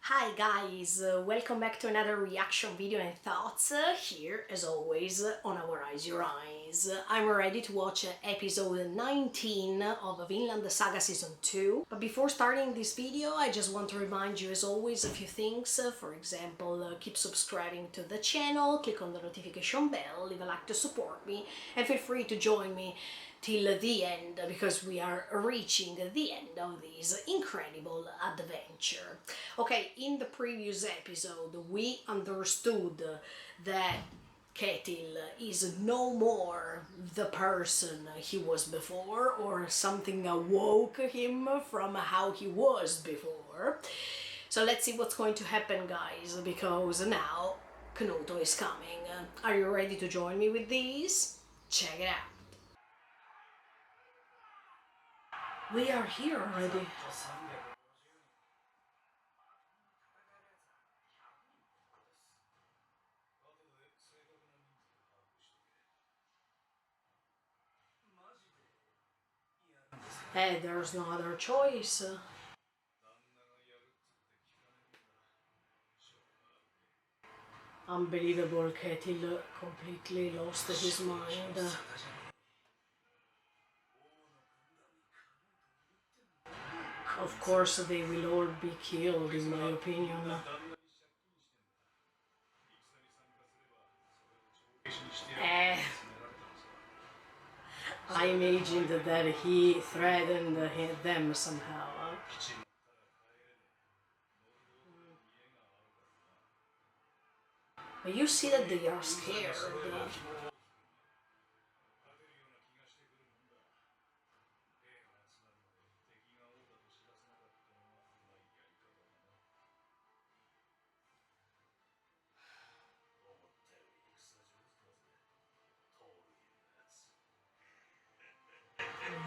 Hi guys, welcome back to another reaction video and thoughts here as always on Our Eyes Your Eyes. I'm ready to watch episode 19 of Vinland Saga season 2. But before starting this video I just want to remind you as always a few things. For example, keep subscribing to the channel, click on the notification bell, leave a like to support me, and feel free to join me till the end because we are reaching the end of this incredible adventure. Okay, in the previous episode we understood that Ketil is no more the person he was before, or something awoke him from how he was before. So let's see what's going to happen, guys, because now Knuto is coming. Are you ready to join me with these? Check it out. We are here already. Hey, there's no other choice. Unbelievable, Ketil completely lost his mind. Of course, they will all be killed, in my opinion. Eh, I imagined that he threatened them somehow. But you see that they are scared.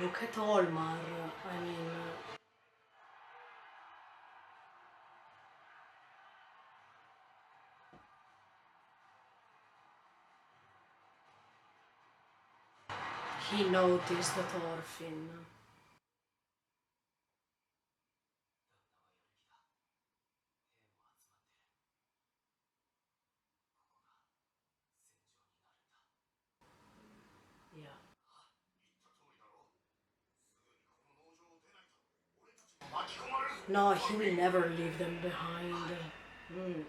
Look at Olmar. I mean, he noticed the Thorfinn. Yeah. No, he will never leave them behind. Mm.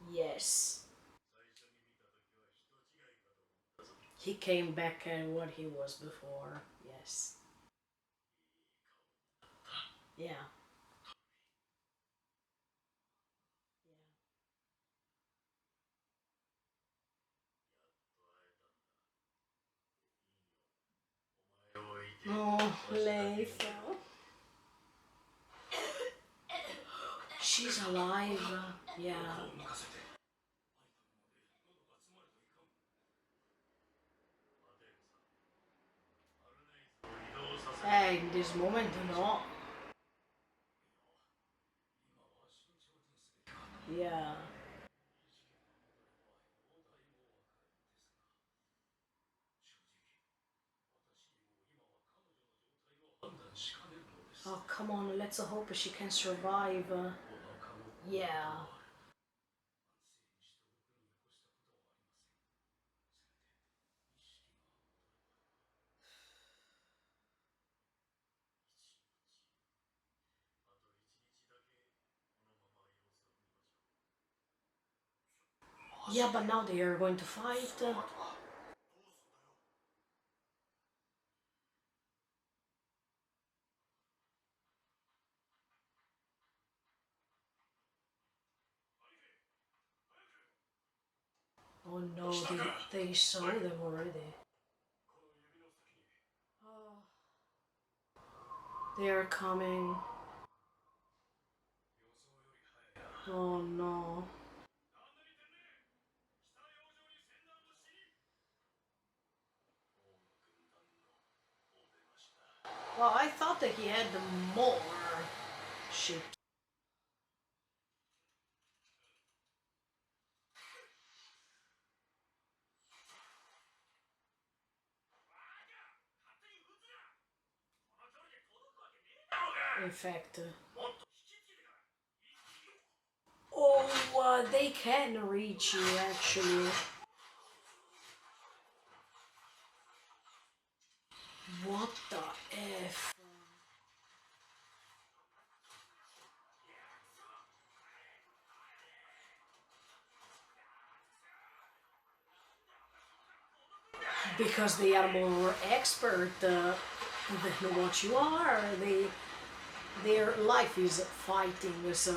Yes. He came back and what he was before. Yes. Yeah. Yeah. Oh, Leif. She's alive. Yeah. Hey, in this moment, no. Yeah. Oh, come on, let's hope she can survive. Yeah. Yeah, but now they are going to fight. Oh no, they saw them already. Oh. They are coming. Oh no. Well, I thought that he had more ships. In fact. Oh, they can reach you actually. What the F? Because they are more expert than what you are. Their life is fighting, so.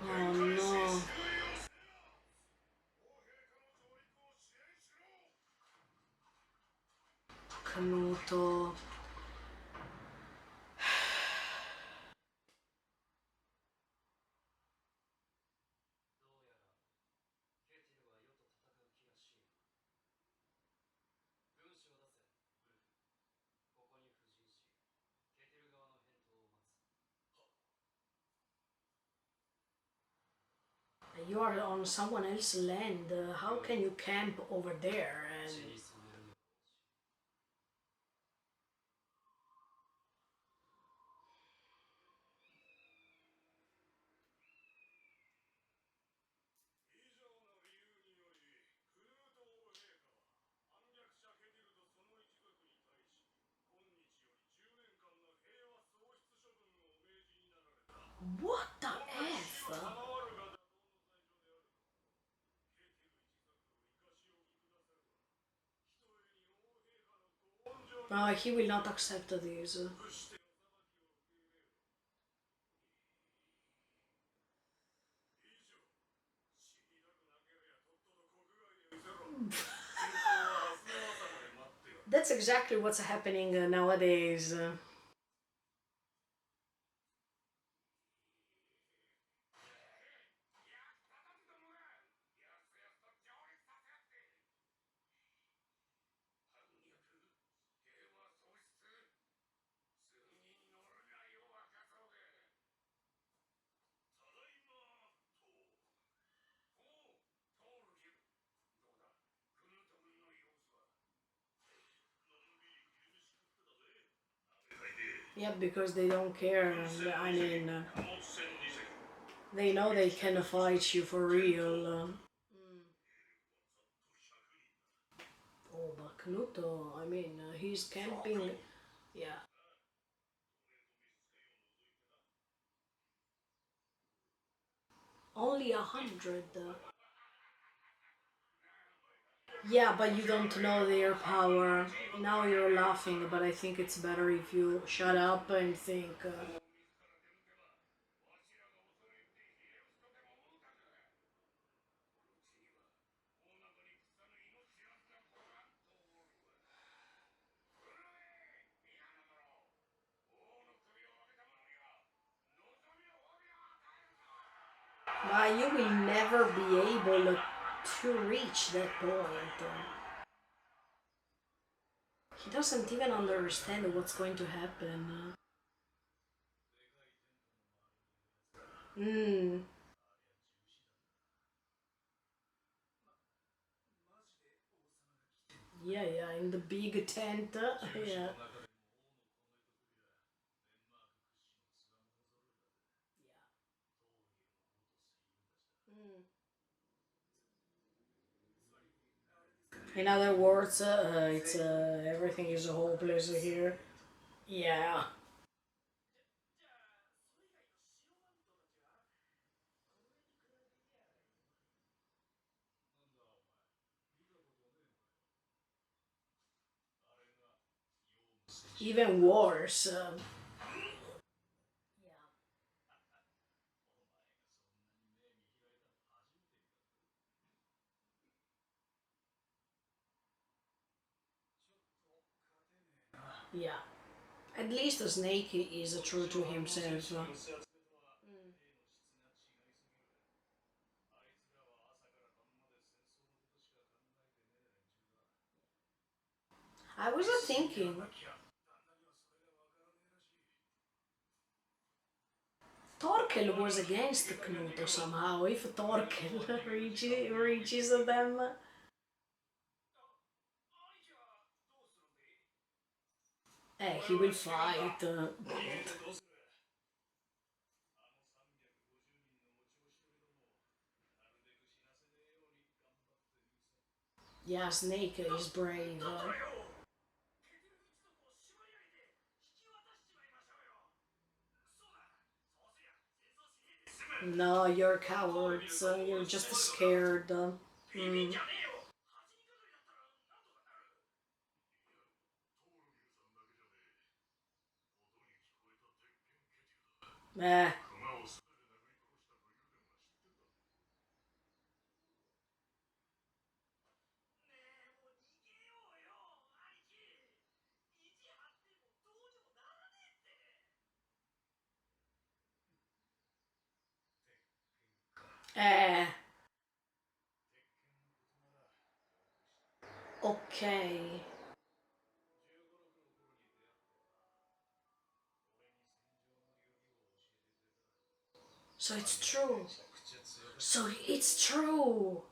Oh no. Canuto. You are on someone else's land. How can you camp over there? And what the F? He will not accept this. That's exactly what's happening nowadays. Yeah, because they don't care. I mean, they know they can fight you for real. Oh, but Knuto, I mean, he's camping. Yeah. Only 100. Yeah, but you don't know their power. Now you're laughing, but I think it's better if you shut up and think. You will never be able to reach that point. He doesn't even understand what's going to happen. Hmm. Yeah, yeah, in the big tent. Yeah. In other words, it's everything is hopeless here. Yeah. Even worse. Yeah. At least the snake is true to himself. Mm. I was thinking, Torkel was against Knut somehow. If Torkel reaches them, he will fight. Yeah, Snake is brave. No, you're cowards. You're just scared. Mm. Eh. Eh. Okay. So it's true. So it's true.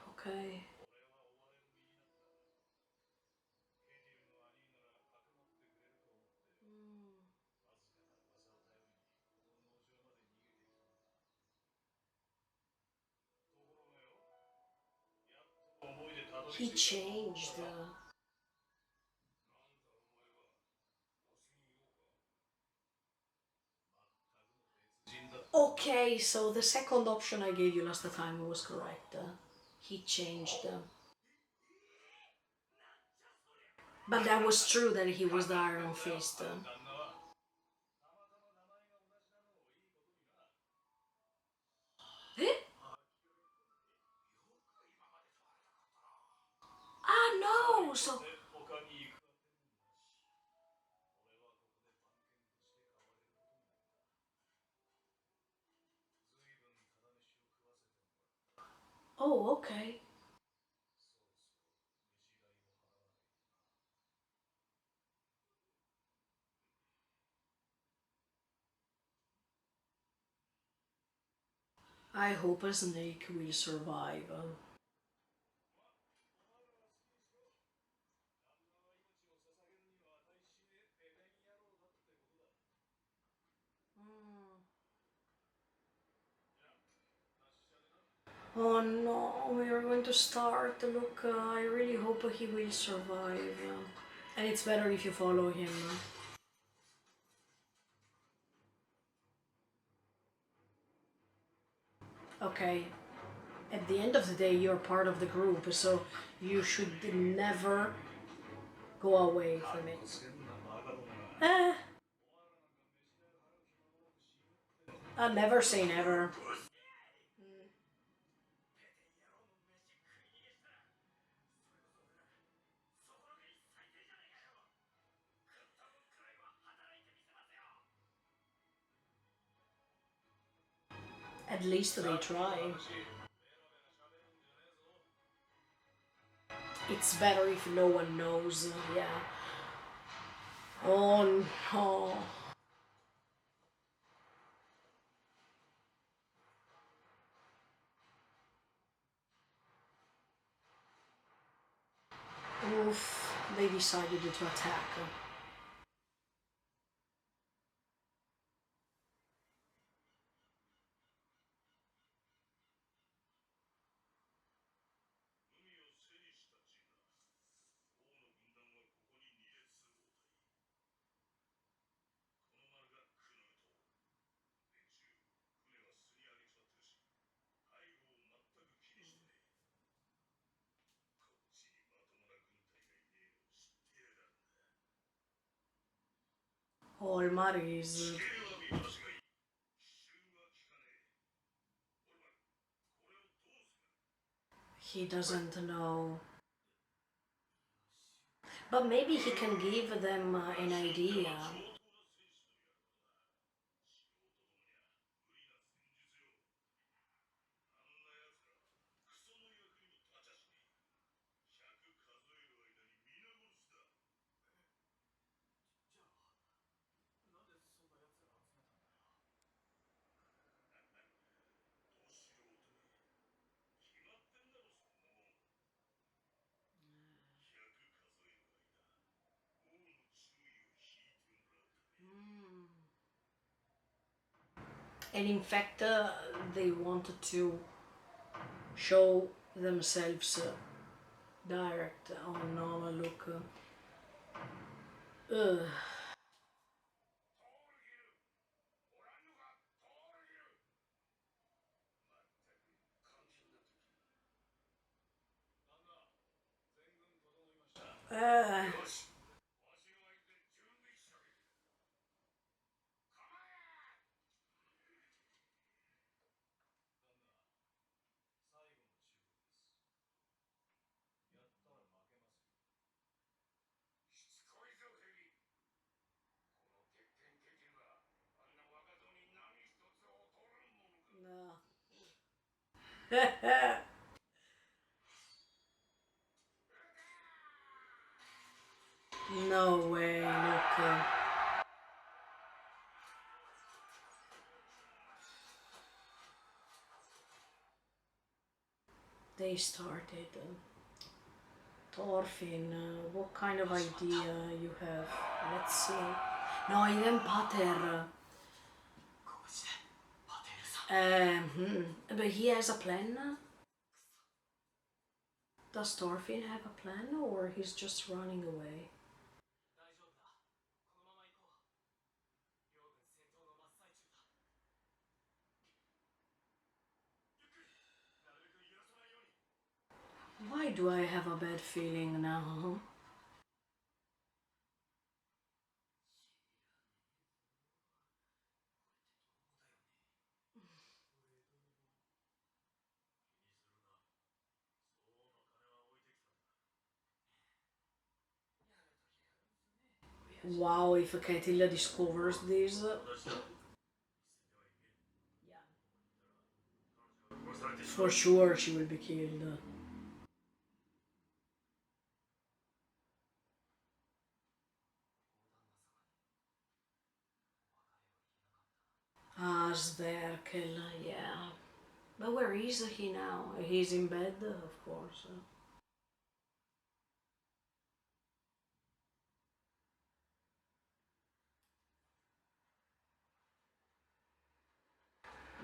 Okay. Mm. He changed. Okay, so the second option I gave you last time was correct. He changed. But that was true that he was the Iron Fist. Eh? Ah, no! So. Oh, okay. I hope a snake will survive. Mm. Oh no, we are going to start. Look, I really hope he will survive. And it's better if you follow him. Okay, at the end of the day, you're part of the group, so you should never go away from it. Eh, I'll never say never. Mm. At least they try. It's better if no one knows, yeah. Oh no. Oof, they decided to attack. Olmar is. He doesn't know. But maybe he can give them an idea. And in fact, they wanted to show themselves direct. Oh no, look. Ugh. Uh, no. No way, look. They started. Thorfinn, what kind of idea you have? Let's see. No, even Pater. But he has a plan. Does Thorfinn have a plan or he's just running away? Why do I have a bad feeling now? Wow, if Catilda discovers this, for sure she will be killed. Ah, Sverkel, yeah. But where is he now? He's in bed, of course.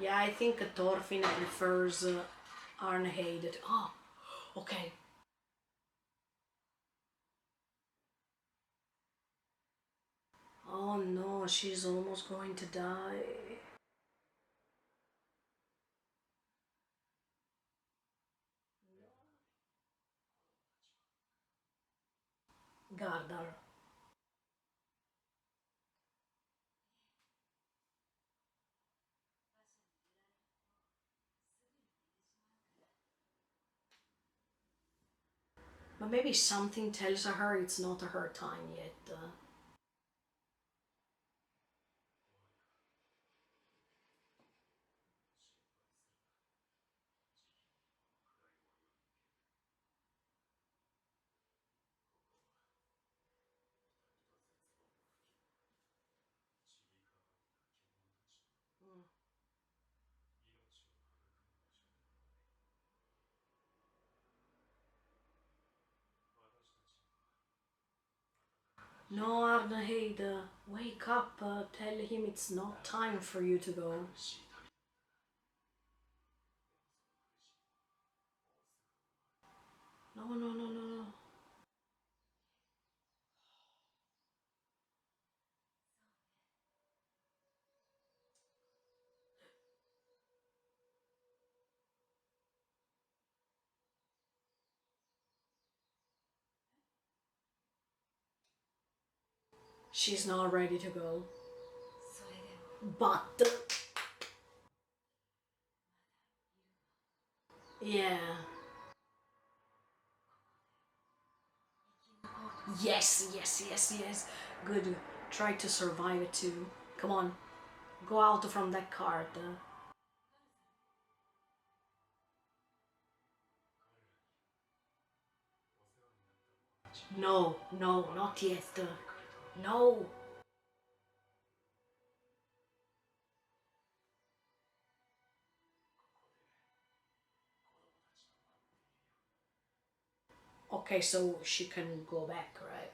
Yeah, I think Thorfinn prefers Arnheid. Oh, okay. Oh no, she's almost going to die. Gardar. But maybe something tells her it's not her time yet. No, Arnheid, wake up. Tell him it's not time for you to go. No, no, no, no, no. She's not ready to go. But, yeah. Yes, yes, yes, yes. Good. Try to survive it too. Come on. Go out from that card. No, no, not yet. No. Okay, so she can go back, right?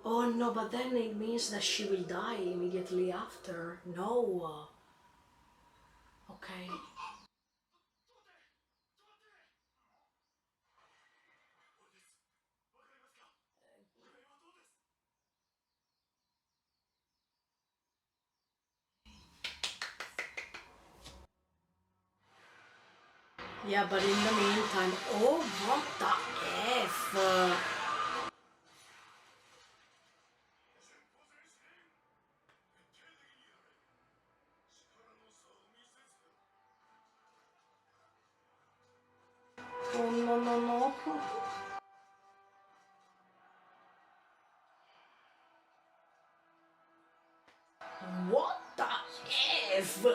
Oh no, but then it means that she will die immediately after. No. Okay. Yeah, but in the meantime, oh, what the F? Oh no, no, no. What the F?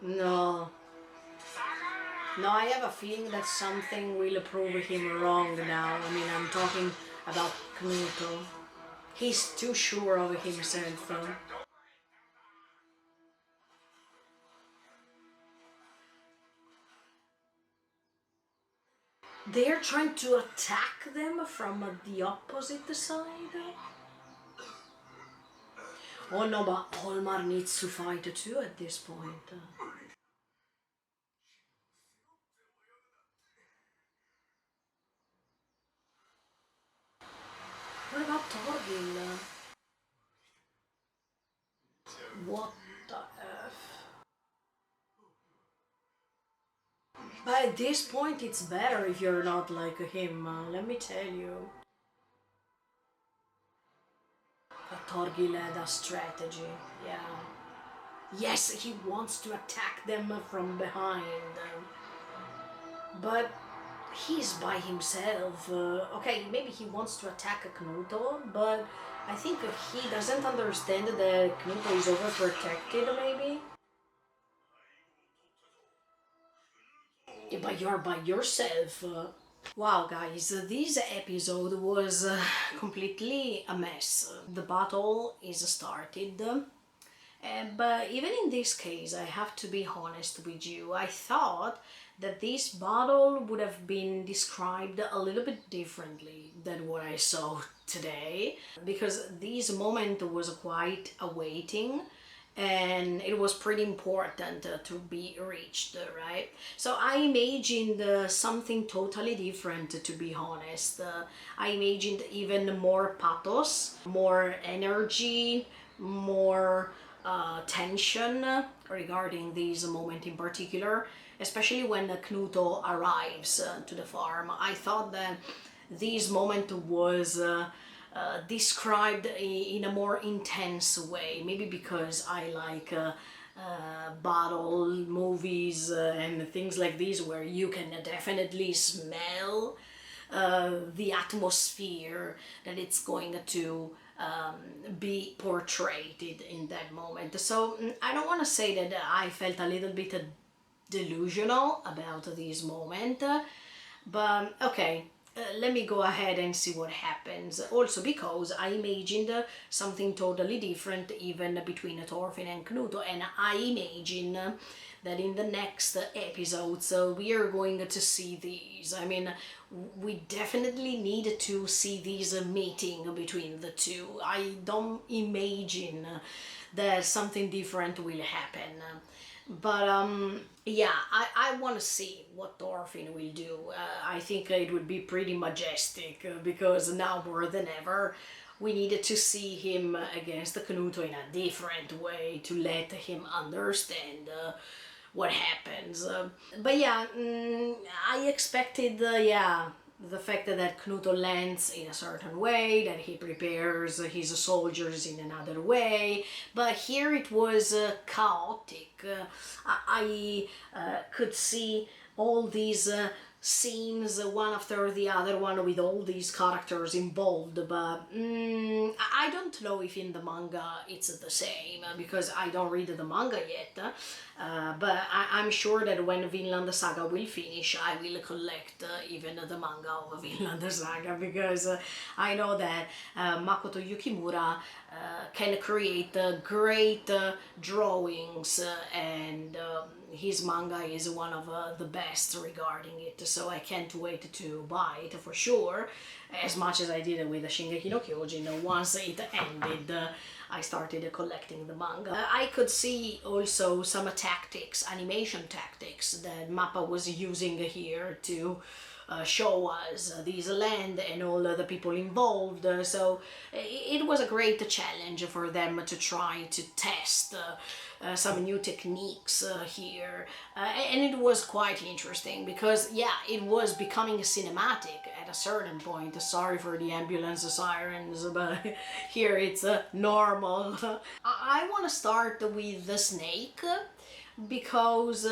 No. No, I have a feeling that something will prove him wrong now. I mean, I'm talking about Knuto. He's too sure of himself. They're trying to attack them from the opposite side. Oh no, but Holmar needs to fight too at this point. What about Torgil? What the F? But at this point, it's better if you're not like him, let me tell you. But Torgil had a strategy, yeah. Yes, he wants to attack them from behind. But he's by himself. Okay, maybe he wants to attack Knuto, but I think he doesn't understand that Knuto is overprotected, maybe? Yeah, but you're by yourself. Wow, guys, this episode was completely a mess. The battle is started. But even in this case, I have to be honest with you. I thought that this battle would have been described a little bit differently than what I saw today, because this moment was quite awaiting and it was pretty important to be reached, right? So I imagined something totally different, to be honest. I imagined even more pathos, more energy, more tension regarding this moment in particular, especially when Knuto arrives to the farm. I thought that this moment was described in a more intense way, maybe because I like battle movies and things like this where you can definitely smell the atmosphere that it's going to be portrayed in that moment. So I don't want to say that I felt a little bit delusional about this moment, but okay, let me go ahead and see what happens. Also because I imagined something totally different even between Thorfinn and Knuto, and I imagine that in the next episodes we are going to see these. I mean, we definitely need to see these meeting between the two. I don't imagine that something different will happen. But yeah, I want to see what Thorfinn will do. I think it would be pretty majestic because now more than ever we needed to see him against the Knuto in a different way to let him understand what happens. But yeah, I expected, yeah, the fact that Knuto lands in a certain way, that he prepares his soldiers in another way, but here it was chaotic. I could see all these scenes one after the other one with all these characters involved, but I don't know if in the manga it's the same because I don't read the manga yet, but I'm sure that when Vinland Saga will finish I will collect even the manga of Vinland Saga, because I know that Makoto Yukimura can create great drawings, and his manga is one of the best regarding it, so I can't wait to buy it for sure, as much as I did with Shingeki no Kyojin. Once it ended, I started collecting the manga. I could see also some tactics, animation tactics that Mappa was using here to show us this land and all the people involved. So it was a great challenge for them to try to test some new techniques here, and it was quite interesting because yeah, it was becoming cinematic at a certain point. Sorry for the ambulance sirens, but here it's normal. I want to start with the snake, because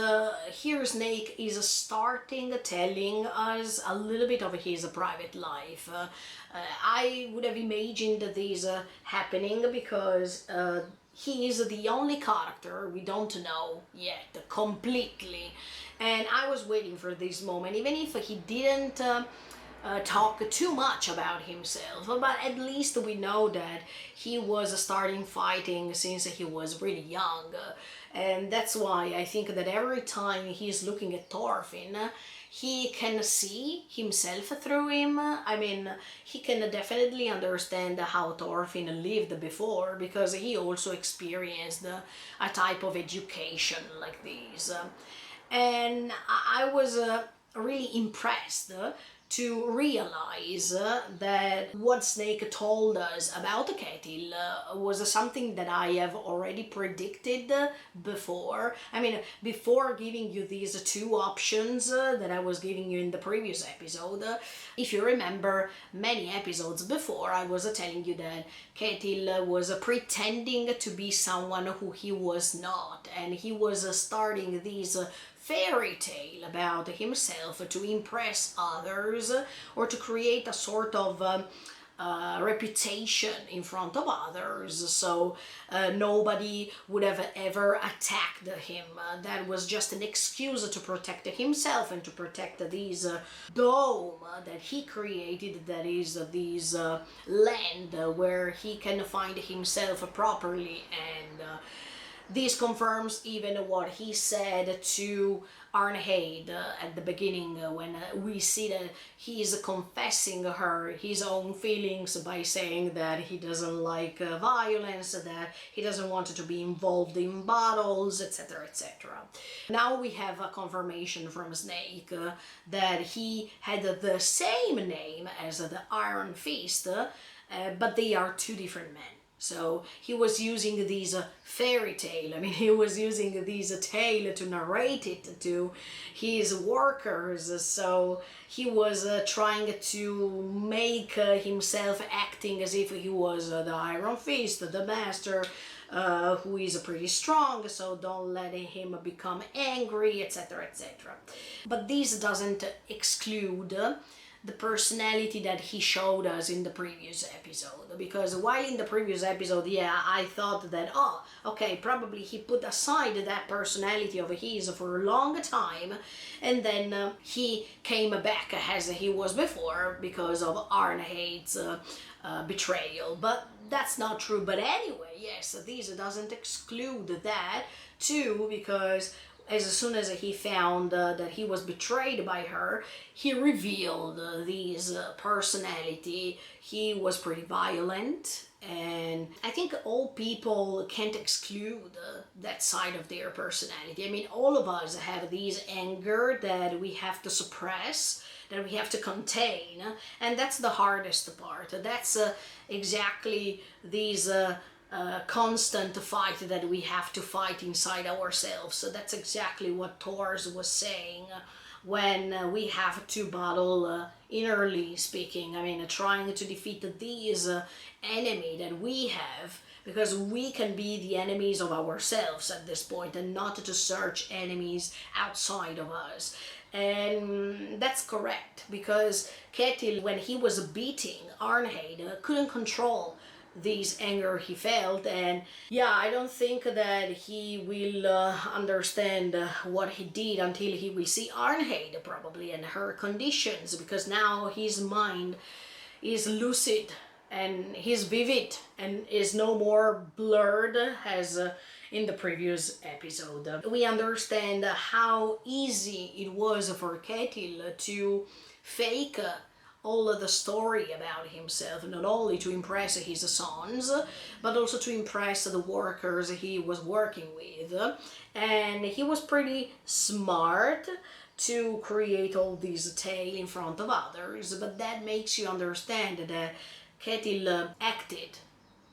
here Snake is starting telling us a little bit of his private life. I would have imagined this happening because he is the only character we don't know yet completely, and I was waiting for this moment, even if he didn't talk too much about himself, but at least we know that he was starting fighting since he was really young, and that's why I think that every time he's looking at Thorfinn, he can see himself through him. I mean, he can definitely understand how Thorfinn lived before, because he also experienced a type of education like this. And I was really impressed to realize that what Snake told us about Ketil was something that I have already predicted before. I mean, before giving you these two options that I was giving you in the previous episode, if you remember, many episodes before I was telling you that Ketil was pretending to be someone who he was not, and he was starting these fairy tale about himself to impress others or to create a sort of reputation in front of others, so nobody would have ever attacked him. That was just an excuse to protect himself and to protect this dome that he created, that is this land where he can find himself properly. And this confirms even what he said to Arnheid at the beginning, when we see that he is confessing her his own feelings by saying that he doesn't like violence, that he doesn't want to be involved in battles, etc., etc. Now we have a confirmation from Snake that he had the same name as the Iron Fist, but they are two different men. So he was using these fairy tale, I mean, he was using these tale to narrate it to his workers. So he was trying to make himself acting as if he was the Iron Fist, the master, who is pretty strong, so don't let him become angry, etc., etc. But this doesn't exclude the personality that he showed us in the previous episode, because while in the previous episode, yeah, I thought that, oh, okay, probably he put aside that personality of his for a long time, and then he came back as he was before because of Arnheid's betrayal, but that's not true. But anyway, yes, this doesn't exclude that too, because as soon as he found that he was betrayed by her, he revealed this personality. He was pretty violent, and I think all people can't exclude that side of their personality. I mean, all of us have this anger that we have to suppress, that we have to contain, and that's the hardest part. That's exactly these constant fight that we have to fight inside ourselves. So that's exactly what Thors was saying when we have to battle, innerly speaking. I mean, trying to defeat these enemy that we have, because we can be the enemies of ourselves at this point and not to search enemies outside of us. And that's correct, because Ketil, when he was beating Arnheid, couldn't control this anger he felt. And yeah, I don't think that he will understand what he did until he will see Arnheid probably and her conditions, because now his mind is lucid and he's vivid and is no more blurred as in the previous episode. We understand how easy it was for Ketil to fake all of the story about himself, not only to impress his sons, but also to impress the workers he was working with. And he was pretty smart to create all this tale in front of others, but that makes you understand that Ketil acted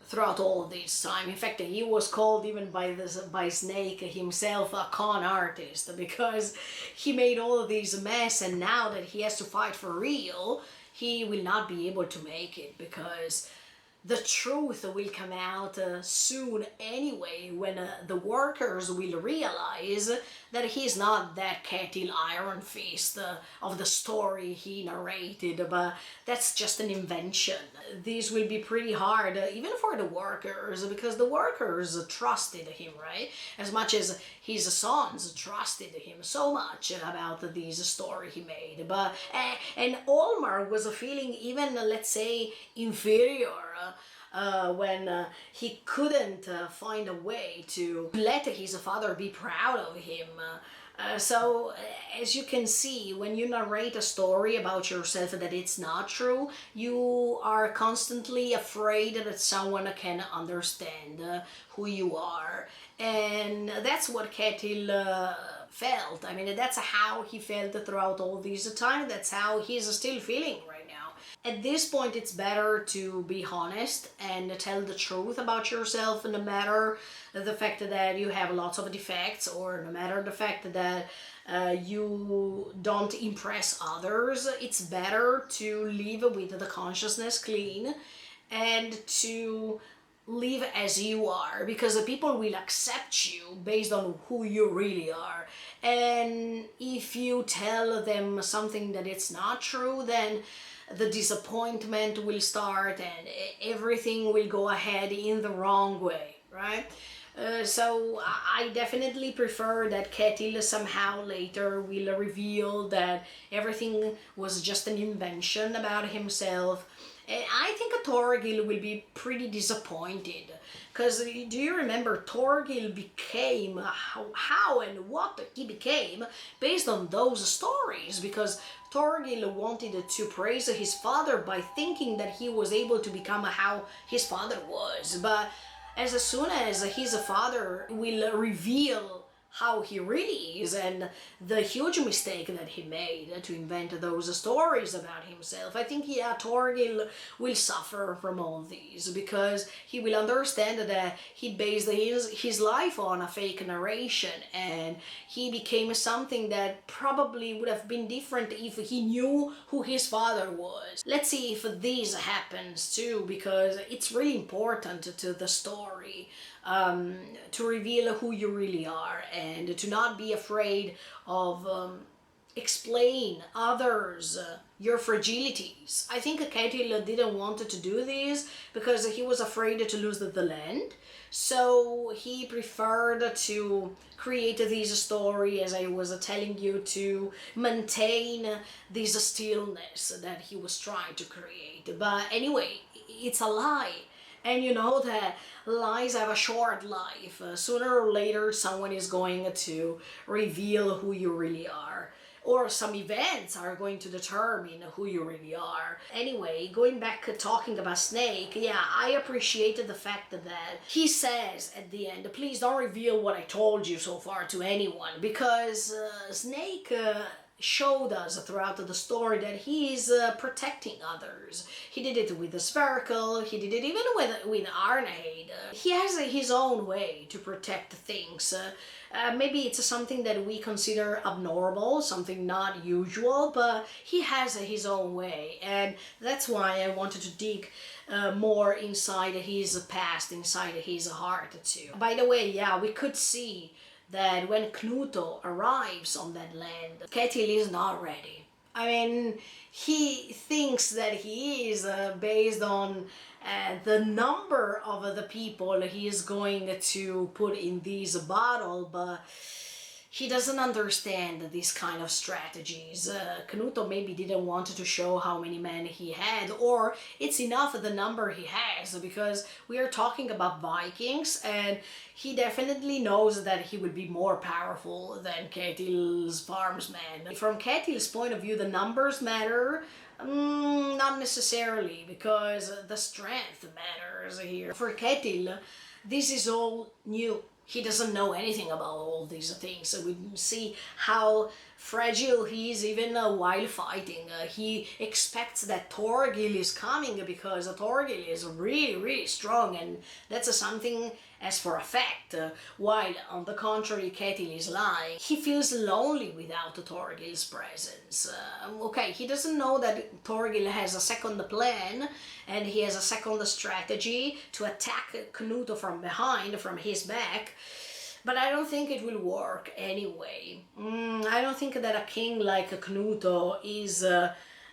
throughout all this time. In fact, he was called even by Snake himself a con artist, because he made all of this mess, and now that he has to fight for real, he will not be able to make it, because the truth will come out soon anyway, when the workers will realize that he's not that Ketil Iron Fist of the story he narrated, but that's just an invention. This will be pretty hard, even for the workers, because the workers trusted him, right? As much as his sons trusted him so much about this story he made. But and Olmar was feeling even, let's say, inferior when he couldn't find a way to let his father be proud of him. So, as you can see, when you narrate a story about yourself that it's not true, you are constantly afraid that someone can understand who you are. And that's what Ketil felt. I mean, that's how he felt throughout all this time. That's how he's still feeling right now. At this point, it's better to be honest and tell the truth about yourself, no matter the fact that you have lots of defects, or no matter the fact that you don't impress others. It's better to live with the consciousness clean and to live as you are, because the people will accept you based on who you really are. And if you tell them something that it's not true, then the disappointment will start and everything will go ahead in the wrong way, right? So I definitely prefer that Ketil somehow later will reveal that everything was just an invention about himself. And I think Thorgil will be pretty disappointed, because do you remember Thorgil became how and what he became based on those stories, because Thorgil wanted to praise his father by thinking that he was able to become how his father was, but as soon as his father will reveal how he really is and the huge mistake that he made to invent those stories about himself, I think, yeah, Thorgil will suffer from all these, because he will understand that he based his life on a fake narration, and he became something that probably would have been different if he knew who his father was. Let's see if this happens too, because it's really important to the story. To reveal who you really are and to not be afraid of explain others your fragilities. I think Ketil didn't want to do this because he was afraid to lose the land, so he preferred to create this story, as I was telling you, to maintain this stillness that he was trying to create. But anyway, it's a lie. And you know that lies have a short life. Sooner or later, someone is going to reveal who you really are. Or some events are going to determine who you really are. Anyway, going back talking about Snake, yeah, I appreciated the fact that he says at the end, please don't reveal what I told you so far to anyone, because Snake showed us throughout the story that he is protecting others. He did it with the Spherical, he did it even with Arneid. He has his own way to protect things. Maybe it's something that we consider abnormal, something not usual, but he has his own way, and that's why I wanted to dig more inside his past, inside his heart too. By the way, yeah, we could see that when Knuto arrives on that land, Ketil is not ready. I mean, he thinks that he is based on the number of the people he is going to put in this battle, but he doesn't understand these kind of strategies. Knuto maybe didn't want to show how many men he had, or it's enough the number he has, because we are talking about Vikings, and he definitely knows that he will be more powerful than Ketil's farmsmen. From Ketil's point of view, the numbers matter. Not necessarily, because the strength matters here. For Ketil, this is all new. He doesn't know anything about all these things. So we see how fragile he is even while fighting. He expects that Thorgil is coming because Thorgil is really, really strong, and that's something as for a fact. While on the contrary, Ketil is lying. He feels lonely without Thorgil's presence. Okay, he doesn't know that Thorgil has a second plan, and he has a second strategy to attack Knuto from behind, from his back. But I don't think it will work anyway. I don't think that a king like Knuto is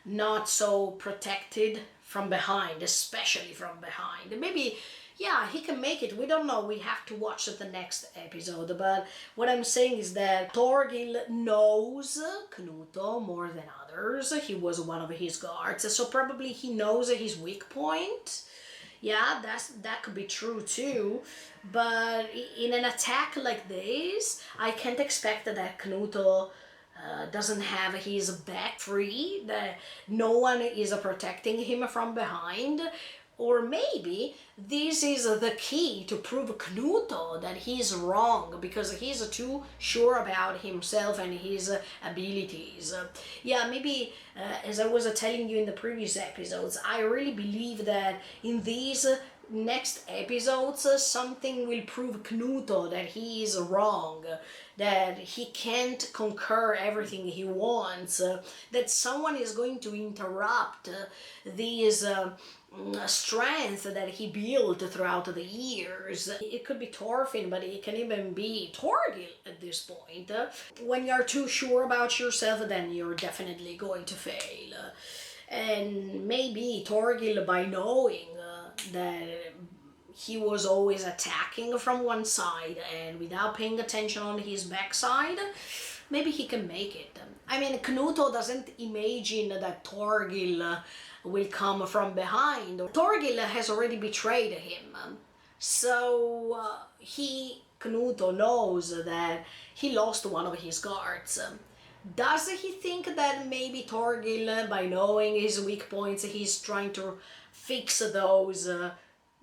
not so protected from behind, especially from behind. Maybe, yeah, he can make it. We don't know. We have to watch the next episode. But what I'm saying is that Thorgil knows Knuto more than others. He was one of his guards, so probably he knows his weak point. Yeah, that could be true too, but in an attack like this, I can't expect that Knuto doesn't have his back free, that no one is protecting him from behind. Or maybe this is the key to prove Knuto that he's wrong, because he's too sure about himself and his abilities. Yeah, maybe as I was telling you in the previous episodes, I really believe that in these next episodes something will prove Knuto that he is wrong, that he can't conquer everything he wants, that someone is going to interrupt these strength that he built throughout the years. It could be Thorfinn, but it can even be Thorgil at this point. When you're too sure about yourself, then you're definitely going to fail. And maybe Thorgil, by knowing that he was always attacking from one side and without paying attention on his backside, maybe he can make it. I mean, Knuto doesn't imagine that Thorgil will come from behind. Thorgil has already betrayed him, so Knuto knows that he lost one of his guards. Does he think that maybe Thorgil, by knowing his weak points, he's trying to fix those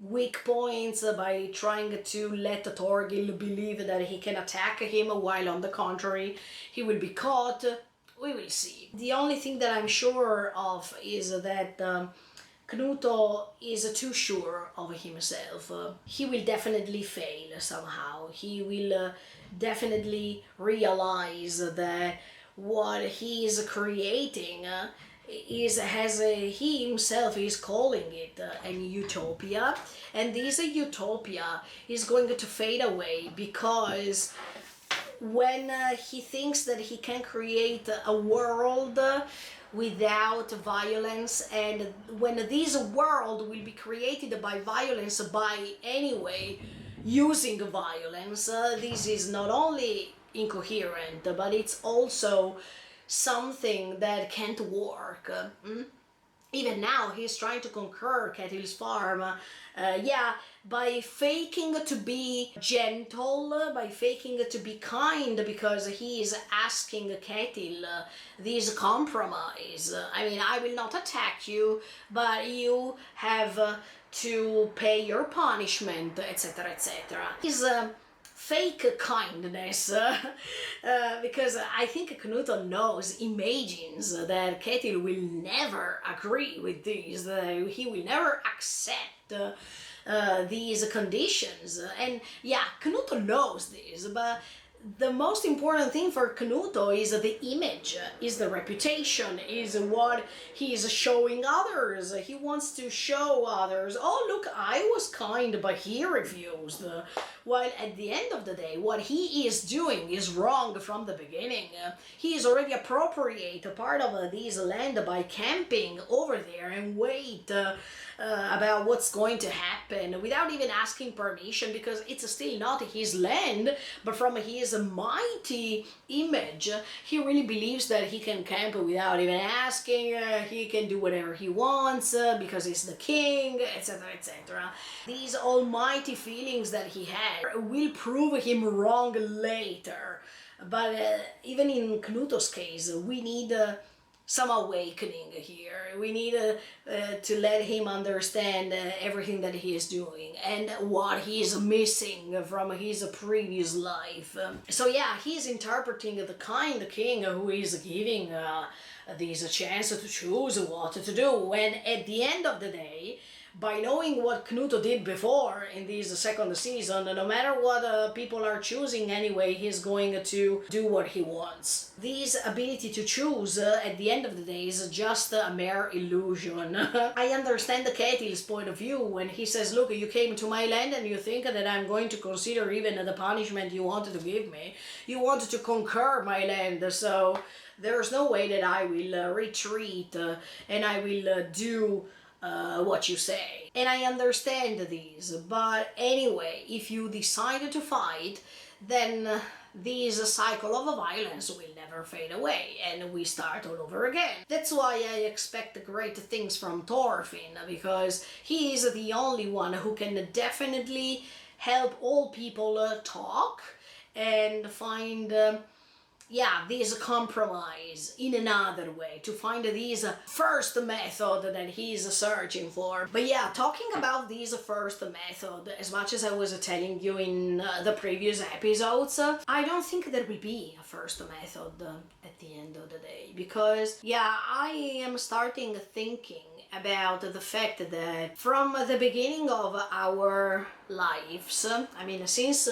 weak points by trying to let Thorgil believe that he can attack him, while on the contrary, he will be caught? We will see. The only thing that I'm sure of is that Knuto is too sure of himself. He will definitely fail somehow. He will definitely realize that what he is creating he himself is calling it an utopia, and this utopia is going to fade away, because when he thinks that he can create a world without violence, and when this world will be created by violence, by anyway using violence, this is not only incoherent, but it's also something that can't work. Even now, he's trying to conquer Ketil's farm, by faking to be gentle, by faking to be kind, because he is asking Ketil this compromise. I mean, I will not attack you, but you have to pay your punishment, etc., etc. He's fake kindness, because I think Knut knows, imagines that Ketil will never agree with this, he will never accept these conditions. And yeah, Knut knows this, but the most important thing for Knuto is the image, is the reputation, is what he is showing others. He wants to show others, oh look, I was kind, but he refused. While at the end of the day, what he is doing is wrong from the beginning. He is already appropriate a part of this land by camping over there and wait about what's going to happen without even asking permission, because it's still not his land, but from his mighty image, he really believes that he can camp without even asking, he can do whatever he wants because he's the king, etc., etc. These almighty feelings that he had will prove him wrong later. But even in Knuto's case, we need some awakening here. We need to let him understand everything that he is doing and what he is missing from his previous life. So yeah, he's interpreting the kind king who is giving this chance to choose what to do, when at the end of the day, by knowing what Knuto did before in this second season, no matter what people are choosing anyway, he's going to do what he wants. This ability to choose at the end of the day is just a mere illusion. I understand the Ketil's point of view when he says, look, you came to my land and you think that I'm going to consider even the punishment you wanted to give me. You wanted to conquer my land, so there's no way that I will retreat and I will do what you say. And I understand this, but anyway, if you decide to fight, then this cycle of violence will never fade away and we start all over again. That's why I expect great things from Thorfinn, because he is the only one who can definitely help all people talk and find this compromise in another way, to find this first method that he's searching for. But yeah, talking about this first method, as much as I was telling you in the previous episodes, I don't think there will be a first method at the end of the day, because yeah, I am starting thinking about the fact that from the beginning of our lives, I mean, since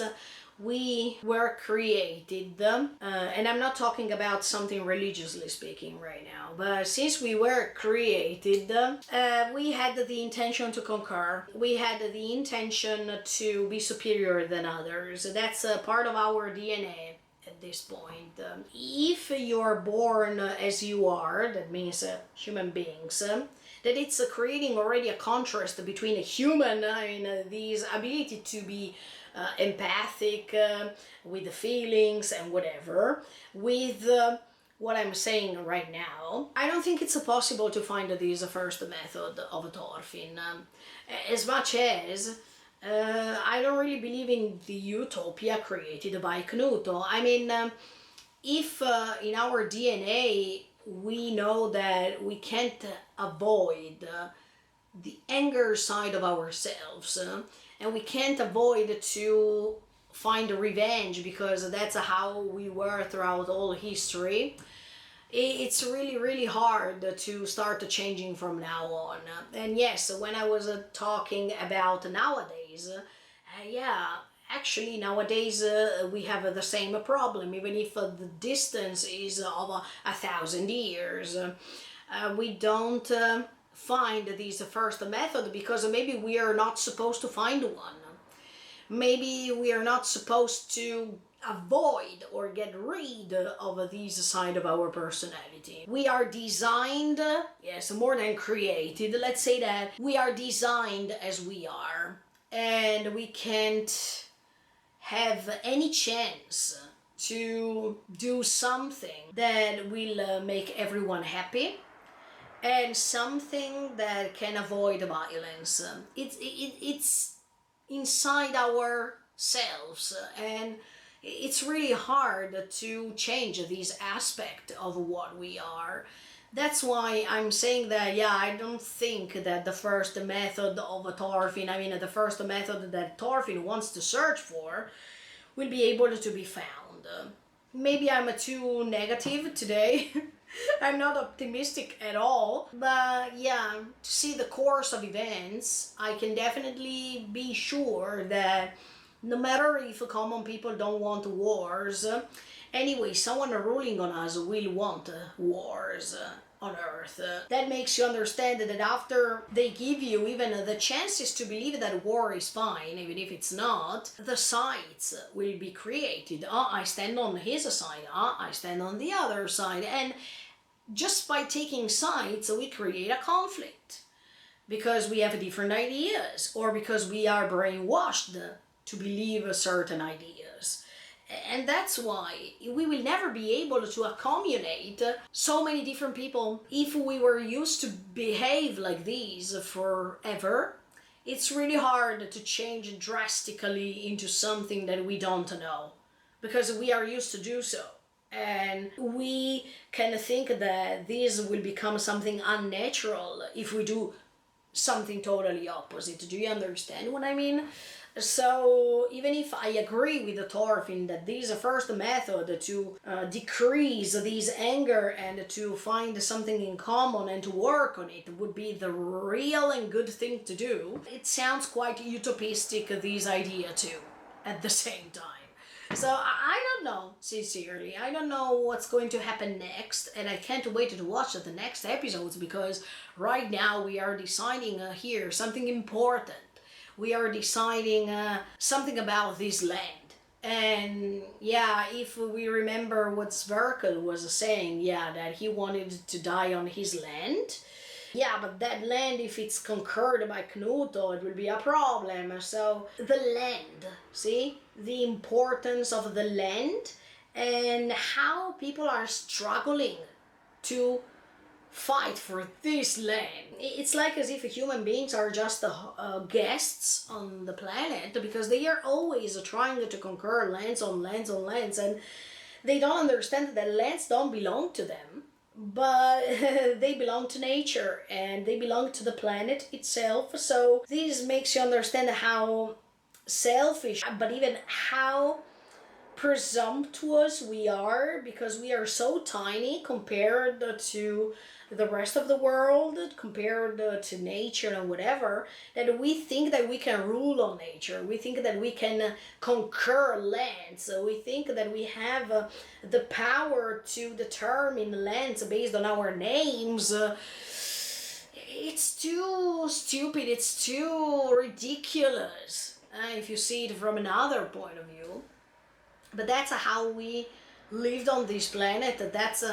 we were created, and I'm not talking about something religiously speaking right now, but since we were created, we had the intention to conquer, we had the intention to be superior than others. That's part of our DNA at this point. If you're born as you are, that means human beings, that it's creating already a contrast between a human, this ability to be empathic with the feelings and whatever, with what I'm saying right now. I don't think it's possible to find this first method of Thorfinn, as much as I don't really believe in the utopia created by Knuto. I mean, if in our DNA we know that we can't avoid the anger side of ourselves, and we can't avoid to find revenge because that's how we were throughout all history, it's really, really hard to start changing from now on. And yes, when I was talking about nowadays, actually nowadays we have the same problem, even if the distance is of 1,000 years. We don't find this first method because maybe we are not supposed to find one. Maybe we are not supposed to avoid or get rid of this side of our personality. We are designed, yes, more than created, let's say that we are designed as we are, and we can't have any chance to do something that will make everyone happy and something that can avoid violence. It's inside ourselves, and it's really hard to change this aspect of what we are. That's why I'm saying that, yeah, I don't think that the first method of Thorfinn, the first method that Thorfinn wants to search for, will be able to be found. Maybe I'm too negative today. I'm not optimistic at all, but yeah, to see the course of events, I can definitely be sure that no matter if common people don't want wars, anyway, someone ruling on us will want wars on Earth. That makes you understand that after they give you even the chances to believe that war is fine, even if it's not, the sides will be created. I stand on his side, I stand on the other side, and just by taking sides, we create a conflict because we have different ideas or because we are brainwashed to believe certain ideas. And that's why we will never be able to accumulate so many different people if we were used to behave like these forever. It's really hard to change drastically into something that we don't know because we are used to do so. And we can think that this will become something unnatural if we do something totally opposite. Do you understand what I mean? So even if I agree with Thorfinn that this first method to decrease this anger and to find something in common and to work on it would be the real and good thing to do, it sounds quite utopistic, this idea too, at the same time. So I don't know, sincerely. I don't know what's going to happen next, and I can't wait to watch the next episodes because right now we are deciding here something important. We are deciding something about this land. And yeah, if we remember what Sverkel was saying, yeah, that he wanted to die on his land. Yeah, but that land, if it's conquered by Knuto, it will be a problem. So the land, see? The importance of the land and how people are struggling to fight for this land. It's like as if human beings are just guests on the planet because they are always trying to conquer lands on lands on lands, and they don't understand that lands don't belong to them, but they belong to nature and they belong to the planet itself. So this makes you understand how selfish, but even how presumptuous we are because we are so tiny compared to the rest of the world, compared to nature and whatever, that we think that we can rule on nature. We think that we can conquer lands. We think that we have the power to determine lands based on our names. It's too stupid, it's too ridiculous if you see it from another point of view. But that's how we lived on this planet. That's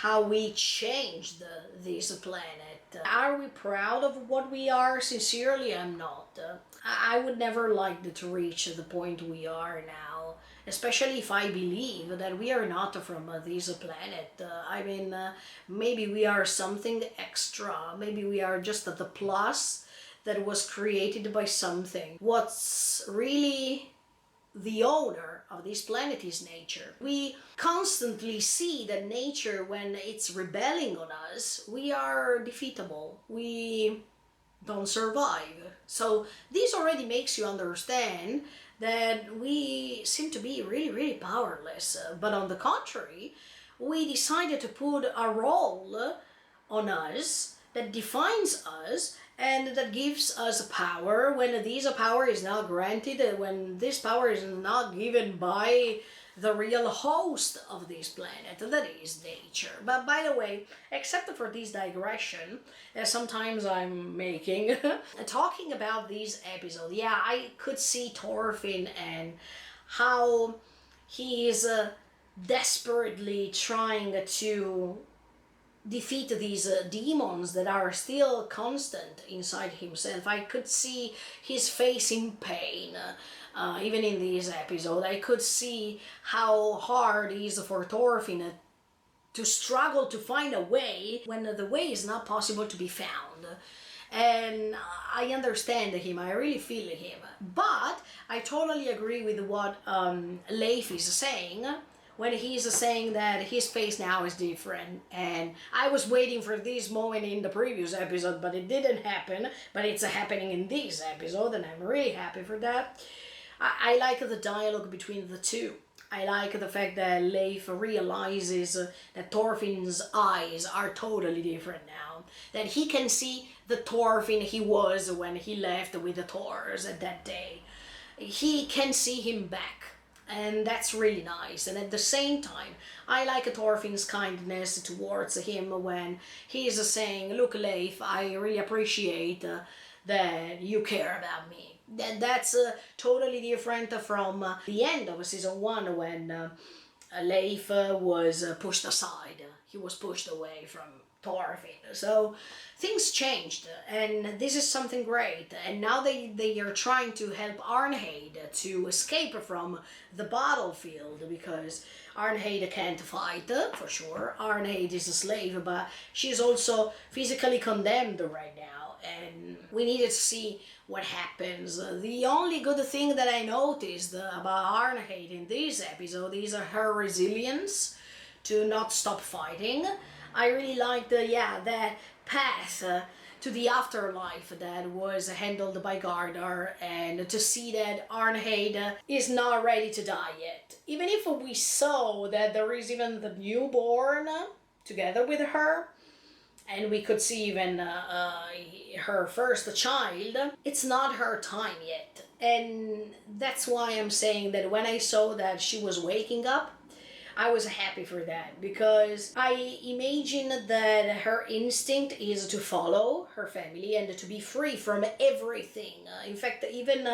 how we changed this planet. Are we proud of what we are? Sincerely, I'm not. I would never like to reach the point we are now, especially if I believe that we are not from this planet. I mean, maybe we are something extra. Maybe we are just the plus that was created by something. What's really the owner of this planet is nature. We constantly see that nature, when it's rebelling on us, we are defeatable. We don't survive. So this already makes you understand that we seem to be really, really powerless. But on the contrary, we decided to put a role on us that defines us and that gives us power when this power is not granted, when this power is not given by the real host of this planet, that is nature. But by the way, except for this digression, that sometimes I'm making, talking about this episode, yeah, I could see Thorfinn and how he is desperately trying to defeat these demons that are still constant inside himself. I could see his face in pain. Even in this episode, I could see how hard it is for Thorfinn to struggle to find a way when the way is not possible to be found. And I understand him, I really feel him. But I totally agree with what Leif is saying when he's saying that his face now is different. And I was waiting for this moment in the previous episode, but it didn't happen. But it's happening in this episode, and I'm really happy for that. I like the dialogue between the two. I like the fact that Leif realizes that Thorfinn's eyes are totally different now. That he can see the Thorfinn he was when he left with the Thors at that day. He can see him back. And that's really nice. And at the same time, I like Thorfinn's kindness towards him when he's saying, look, Leif, I really appreciate that you care about me. That's totally different from the end of season 1 when Leif was pushed aside. He was pushed away from Thorfinn. So things changed, and this is something great. And now they are trying to help Arnheid to escape from the battlefield, because Arnheid can't fight, for sure. Arnheid is a slave, but she's also physically condemned right now, and we needed to see what happens. The only good thing that I noticed about Arnheid in this episode is her resilience to not stop fighting. I really liked that path to the afterlife that was handled by Gardar, and to see that Arnheid is not ready to die yet. Even if we saw that there is even the newborn together with her, and we could see even her first child, it's not her time yet. And that's why I'm saying that when I saw that she was waking up, I was happy for that, because I imagine that her instinct is to follow her family and to be free from everything. In fact, even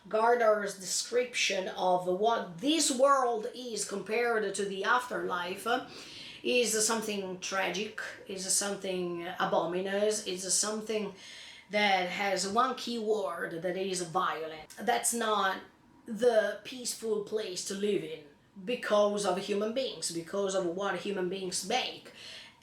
Gardar's description of what this world is compared to the afterlife is something tragic, is something abominous, is something that has one key word, that is violent. That's not the peaceful place to live in, because of human beings, because of what human beings make.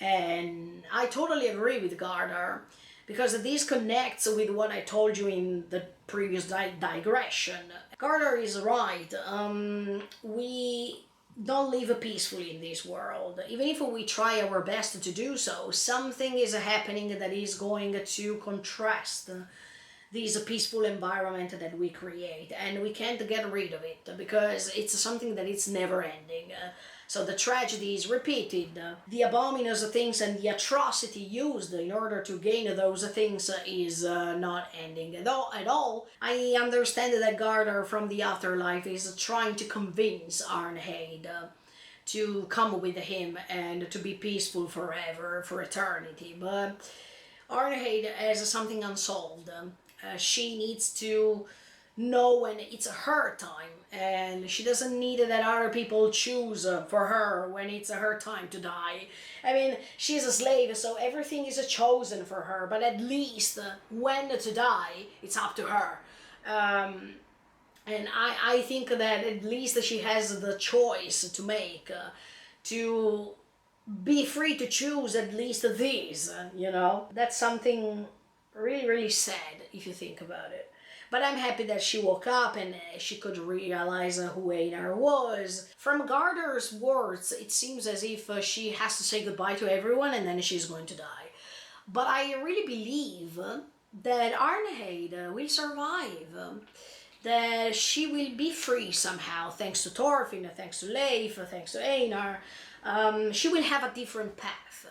And I totally agree with Gardar, because this connects with what I told you in the previous digression. Gardar is right. We don't live peacefully in this world. Even if we try our best to do so, something is happening that is going to contrast this peaceful environment that we create, and we can't get rid of it, because it's something that it's never ending. So the tragedy is repeated, the abominous things and the atrocity used in order to gain those things is not ending at all. I understand that Gardar from the afterlife is trying to convince Arnheid to come with him and to be peaceful forever, for eternity, but Arnheid has something unsolved. She needs to know when it's her time, and she doesn't need that other people choose for her when it's her time to die. I mean, she's a slave, so everything is chosen for her, but at least when to die, it's up to her. And I think that at least she has the choice to make, to be free to choose at least this, That's something really, really sad if you think about it. But I'm happy that she woke up and she could realize who Einar was. From Gardar's words, it seems as if she has to say goodbye to everyone and then she's going to die. But I really believe that Arnheid will survive, that she will be free somehow, thanks to Thorfinn, thanks to Leif, thanks to Einar. She will have a different path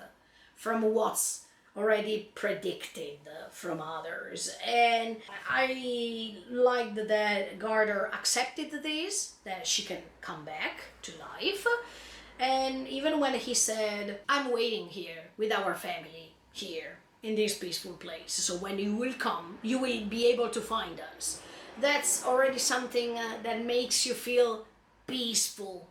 from what's already predicted from others. And I liked that Gardar accepted this, that she can come back to life. And even when he said, I'm waiting here with our family here in this peaceful place, so when you will come, you will be able to find us. That's already something that makes you feel peaceful,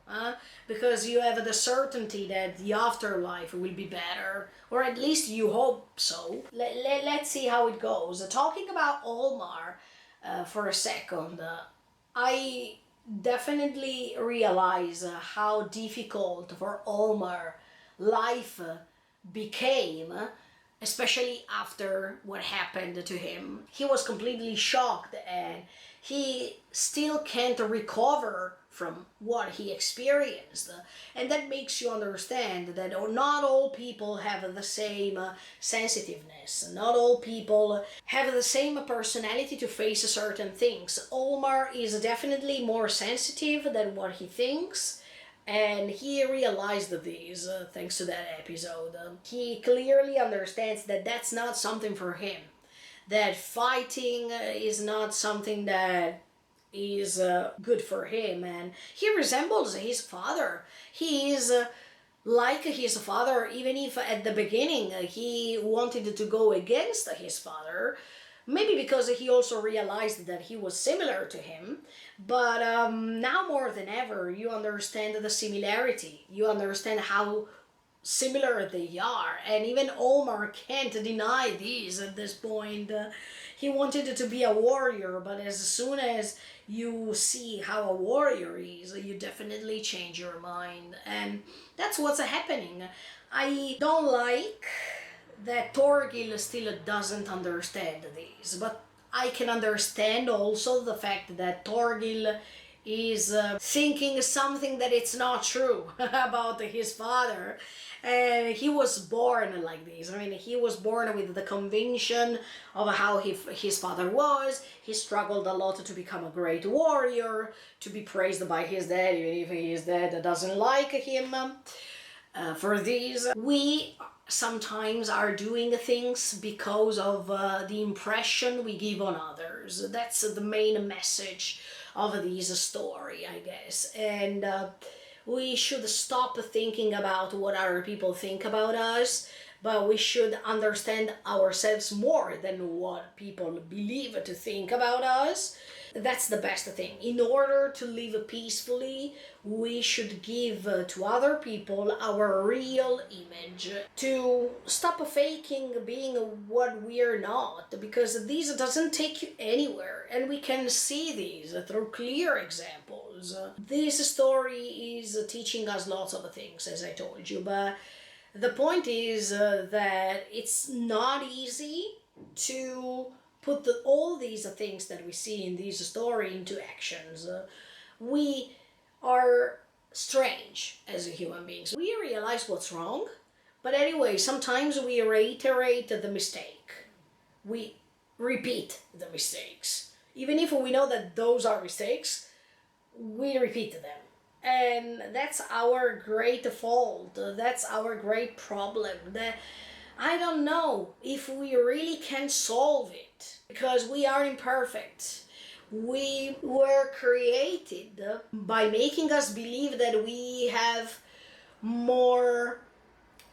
because you have the certainty that the afterlife will be better, or at least you hope so. Let's see how it goes. Talking about Olmar for a second, I definitely realize how difficult for Olmar life became, especially after what happened to him. He was completely shocked, and he still can't recover from what he experienced. And that makes you understand that not all people have the same sensitiveness. Not all people have the same personality to face certain things. Omar is definitely more sensitive than what he thinks. And he realized this thanks to that episode. He clearly understands that that's not something for him. That fighting is not something that is good for him, and he resembles his father. He is like his father, even if at the beginning he wanted to go against his father, maybe because he also realized that he was similar to him. But now more than ever, you understand the similarity. You understand how similar they are, and even Omar can't deny this at this point. He wanted to be a warrior, but as soon as you see how a warrior is, you definitely change your mind, and that's what's happening. I don't like that Torgil still doesn't understand this, but I can understand also the fact that Torgil is thinking something that it's not true about his father. And he was born like this. I mean, he was born with the conviction of how his father was. He struggled a lot to become a great warrior, to be praised by his dad, even if his dad doesn't like him. For this, we sometimes are doing things because of the impression we give on others. That's the main message of this story, I guess. And we should stop thinking about what other people think about us, but we should understand ourselves more than what people believe to think about us. That's the best thing. In order to live peacefully, we should give to other people our real image, to stop faking being what we're not, because this doesn't take you anywhere, and we can see these through clear examples. This story is teaching us lots of things, as I told you, but the point is that it's not easy to put all these things that we see in this story into actions. We are strange as human beings. We realize what's wrong, but anyway, sometimes we reiterate the mistake. We repeat the mistakes. Even if we know that those are mistakes, we repeat them. And that's our great fault. That's our great problem. That I don't know if we really can solve it, because we are imperfect. We were created by making us believe that we have more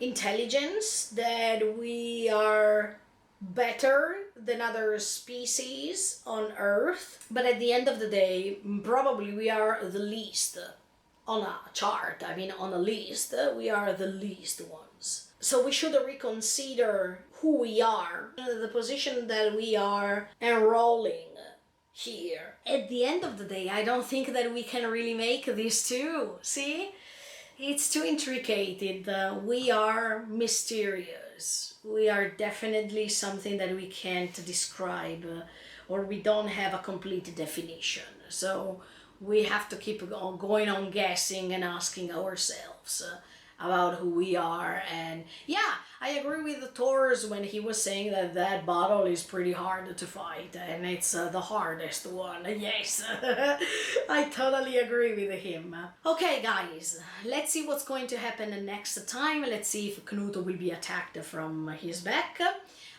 intelligence, that we are better than other species on Earth. But at the end of the day, probably we are the least on a chart. I mean, on a list, we are the least ones. So we should reconsider who we are, the position that we are enrolling here. At the end of the day, I don't think that we can really make this too. See? It's too intricate. We are mysterious. We are definitely something that we can't describe, or we don't have a complete definition. So we have to keep going on guessing and asking ourselves about who we are. And yeah, I agree with Thor's when he was saying that that battle is pretty hard to fight, and it's the hardest one. Yes, I totally agree with him. Okay guys, let's see what's going to happen next time. Let's see if Knut will be attacked from his back.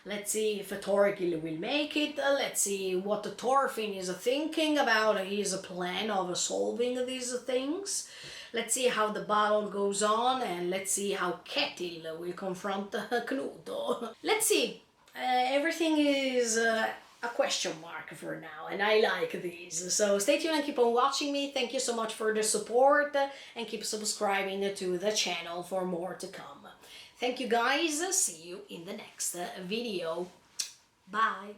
Let's see if Thorgil will make it. Let's see what Thorfinn is thinking about his plan of solving these things. Let's see how the battle goes on, and let's see how Ketil will confront Knut. Let's see. Everything is a question mark for now, and I like these. So stay tuned and keep on watching me. Thank you so much for the support, and keep subscribing to the channel for more to come. Thank you guys. See you in the next video. Bye.